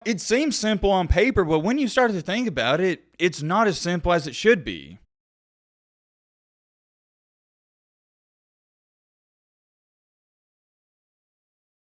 It seems simple on paper, but when you start to think about it, it's not as simple as it should be.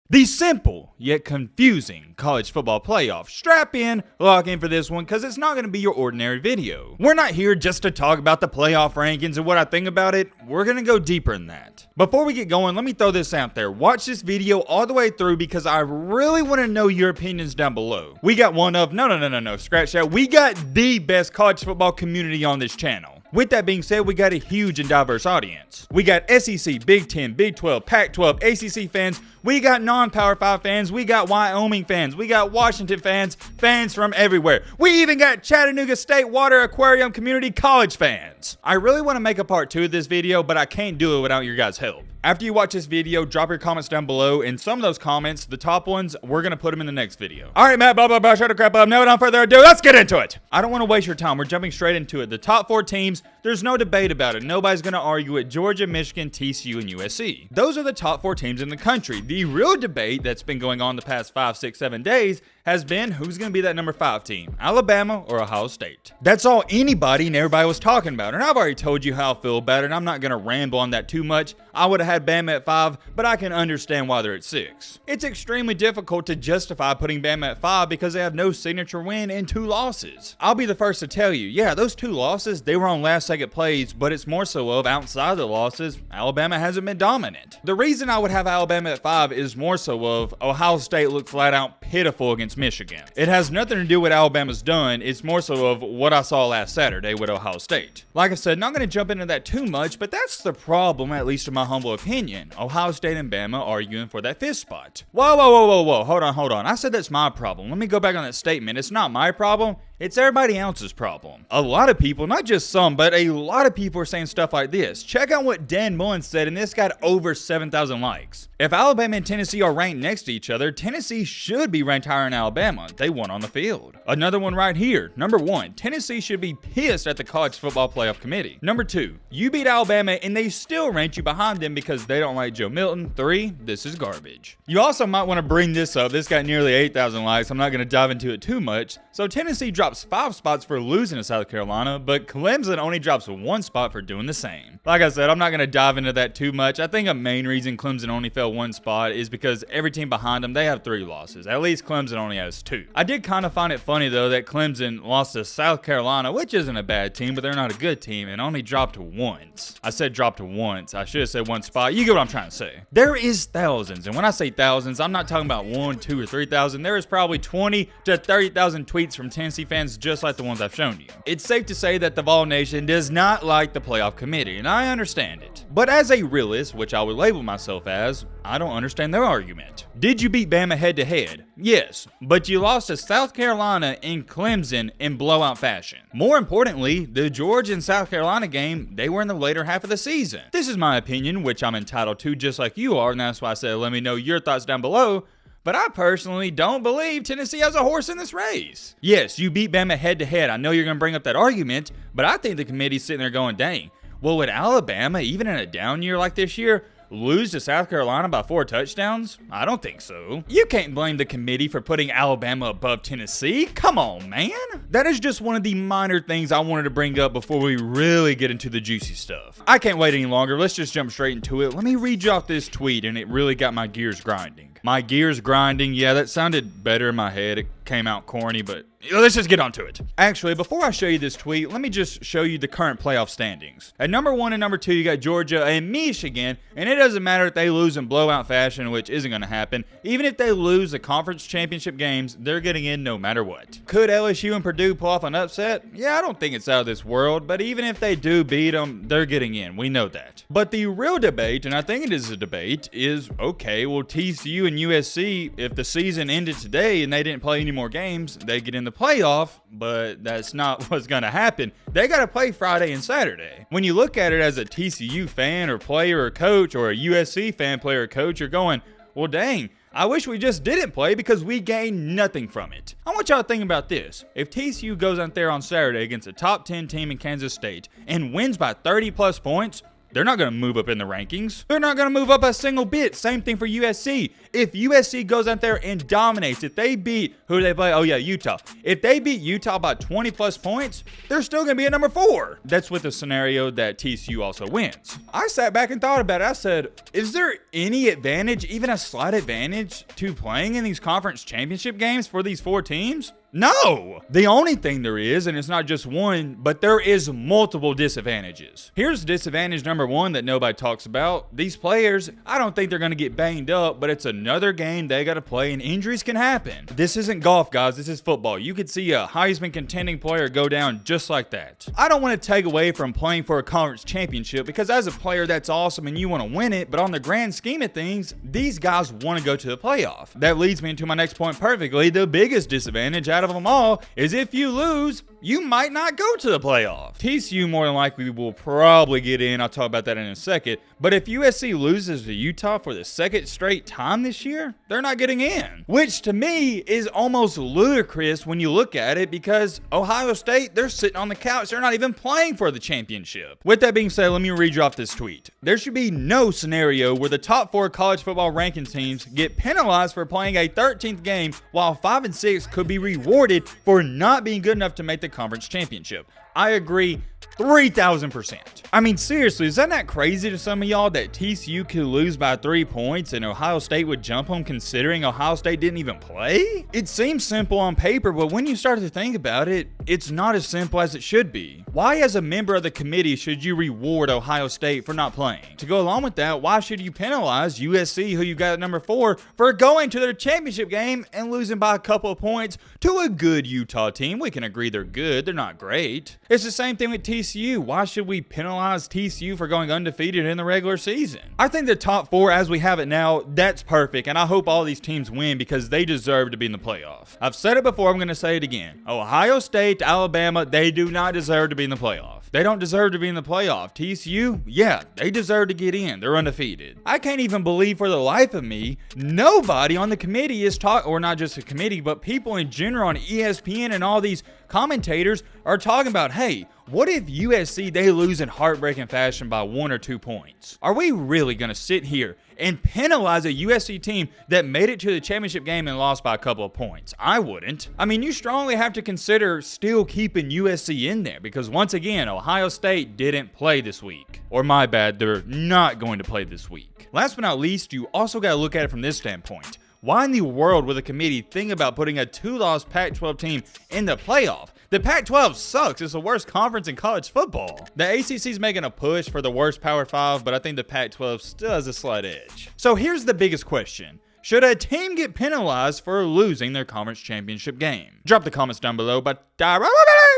The simple yet confusing college football playoff. Strap in, lock in for this one, because it's not going to be your ordinary video. We're not here just to talk about the playoff rankings and what I think about it. We're going to go deeper than that. Before we get going, let me throw this out there. Watch this video all the way through because I really want to know your opinions down below. We got one of, no, scratch that. We got the best college football community on this channel. With that being said, we got a huge and diverse audience. We got SEC, Big 10, Big 12, Pac-12, ACC fans. We got non-Power 5 fans. We got Wyoming fans. We got Washington fans. Fans from everywhere. We even got Chattanooga State Water Aquarium Community College fans. I really want to make a part 2 of this video, but I can't do it without your guys' help. After you watch this video, drop your comments down below, and some of those comments, the top ones, we're going to put them in the next video. Alright, Matt, blah, shut the crap up. Now, without further ado, let's get into it. I don't want to waste your time. We're jumping straight into it. The top 4 teams, there's no debate about it. Nobody's going to argue it. Georgia, Michigan, TCU, and USC. Those are the top 4 teams in the country. The real debate that's been going on the past 5, 6, 7 days has been who's going to be that number 5 team, Alabama or Ohio State. That's all anybody and everybody was talking about, and I've already told you how I feel about it, and I'm not going to ramble on that too much. I would have had Bama at 5, but I can understand why they're at 6. It's extremely difficult to justify putting Bama at 5 because they have no signature win and 2 losses. I'll be the first to tell you, yeah, those 2 losses, they were on last-second plays, but it's more so of outside the losses, Alabama hasn't been dominant. The reason I would have Alabama at 5 is more so of Ohio State looked flat-out pitiful against Michigan. It has nothing to do with what Alabama's done, it's more so of what I saw last Saturday with Ohio State. Like I said, not going to jump into that too much, but that's the problem, at least in my humble opinion. Ohio State and Bama arguing for that 5th spot. Whoa, hold on. I said that's my problem. Let me go back on that statement. It's not my problem. It's everybody else's problem. A lot of people, not just some, but a lot of people are saying stuff like this. Check out what Dan Mullen said, and this got over 7,000 likes. If Alabama and Tennessee are ranked next to each other, Tennessee should be ranked higher than Alabama. They won on the field. Another one right here. Number 1, Tennessee should be pissed at the College Football Playoff Committee. Number 2, you beat Alabama and they still ranked you behind them because they don't like Joe Milton. 3, this is garbage. You also might want to bring this up. This got nearly 8,000 likes. I'm not going to dive into it too much. So Tennessee drops 5 spots for losing to South Carolina, but Clemson only drops 1 spot for doing the same. Like I said, I'm not going to dive into that too much. I think a main reason Clemson only fell 1 spot is because every team behind them, they have 3 losses. At least Clemson only has 2. I did kind of find it funny though that Clemson lost to South Carolina, which isn't a bad team, but they're not a good team, and only dropped once. I said dropped once. I should have said 1 spot. You get what I'm trying to say. There is thousands, and when I say thousands, I'm not talking about 1, 2, or 3,000. There is probably 20 to 30,000 tweets from Tennessee fans just like the ones I've shown you. It's safe to say that the Vol Nation does not like the playoff committee, and I understand it. But as a realist, which I would label myself as, I don't understand their argument. Did you beat Bama head-to-head? Yes, but you lost to South Carolina and Clemson in blowout fashion. More importantly, the Georgia and South Carolina game, they were in the later half of the season. This is my opinion, which I'm entitled to just like you are, and that's why I said let me know your thoughts down below. But I personally don't believe Tennessee has a horse in this race. Yes, you beat Bama head-to-head. I know you're going to bring up that argument, but I think the committee's sitting there going, dang, well, would Alabama, even in a down year like this year, lose to South Carolina by 4 touchdowns? I don't think so. You can't blame the committee for putting Alabama above Tennessee. Come on, man. That is just one of the minor things I wanted to bring up before we really get into the juicy stuff. I can't wait any longer. Let's just jump straight into it. Let me read you off this tweet, and it really got my gears grinding. My gears grinding, yeah, that sounded better in my head. It came out corny, but let's just get onto it. Actually, before I show you this tweet, let me just show you the current playoff standings. At number 1 and number 2, you got Georgia and Michigan, and it doesn't matter if they lose in blowout fashion, which isn't going to happen. Even if they lose the conference championship games, they're getting in no matter what. Could LSU and Purdue pull off an upset? Yeah, I don't think it's out of this world, but even if they do beat them, they're getting in. We know that. But the real debate, and I think it is a debate, is, okay, well, TCU and USC, if the season ended today and they didn't play any more games, they get in the playoff, but that's not what's going to happen. They got to play Friday and Saturday. When you look at it as a TCU fan or player or coach, or a USC fan, player or coach, you're going, well, dang, I wish we just didn't play because we gained nothing from it. I want y'all to think about this. If TCU goes out there on Saturday against a top 10 team in Kansas State and wins by 30 plus points, They're not going to move up in the rankings. They're not going to move up a single bit. Same thing for USC. If USC goes out there and dominates, if they beat, who do they play? Oh yeah, Utah. If they beat Utah by 20 plus points, they're still going to be at number 4. That's with the scenario that TCU also wins. I sat back and thought about it. I said, is there any advantage, even a slight advantage, to playing in these conference championship games for these 4 teams? No! The only thing there is, and it's not just one, but there is multiple disadvantages. Here's disadvantage number 1 that nobody talks about. These players, I don't think they're going to get banged up, but it's another game they got to play and injuries can happen. This isn't golf, guys. This is football. You could see a Heisman contending player go down just like that. I don't want to take away from playing for a conference championship because as a player, that's awesome and you want to win it, but on the grand scheme of things, these guys want to go to the playoff. That leads me into my next point perfectly. The biggest disadvantage out of them all is if you lose, you might not go to the playoff. TCU more than likely will probably get in. I'll talk about that in a second. But if USC loses to Utah for the second straight time this year, they're not getting in. Which to me is almost ludicrous when you look at it because Ohio State, they're sitting on the couch. They're not even playing for the championship. With that being said, let me read you off this tweet. There should be no scenario where the top 4 college football ranking teams get penalized for playing a 13th game while 5 and 6 could be rewarded for not being good enough to make the conference championship. I agree 3,000%. I mean, seriously, is that not crazy to some of y'all that TCU could lose by 3 points and Ohio State would jump them considering Ohio State didn't even play? It seems simple on paper, but when you start to think about it, it's not as simple as it should be. Why, as a member of the committee, should you reward Ohio State for not playing? To go along with that, why should you penalize USC, who you got at number 4, for going to their championship game and losing by a couple of points to a good Utah team? We can agree they're good, they're not great. It's the same thing with TCU. Why should we penalize TCU for going undefeated in the regular season? I think the top 4 as we have it now, that's perfect, and I hope all these teams win because they deserve to be in the playoff. I've said it before, I'm going to say it again. Ohio State, Alabama, they do not deserve to be in the playoff. They don't deserve to be in the playoff. TCU, yeah, they deserve to get in. They're undefeated. I can't even believe for the life of me, nobody on the committee is talking, or not just the committee, but people in general on ESPN and all these commentators are talking about, hey, what if USC, they lose in heartbreaking fashion by 1 or 2 points? Are we really going to sit here and penalize a USC team that made it to the championship game and lost by a couple of points? I wouldn't. I mean, you strongly have to consider still keeping USC in there because once again, Ohio State didn't play this week. Or my bad, they're not going to play this week. Last but not least, you also got to look at it from this standpoint. Why in the world would a committee think about putting a 2-loss Pac-12 team in the playoff? The Pac-12 sucks. It's the worst conference in college football. The ACC's making a push for the worst Power 5, but I think the Pac-12 still has a slight edge. So here's the biggest question. Should a team get penalized for losing their conference championship game? Drop the comments down below, but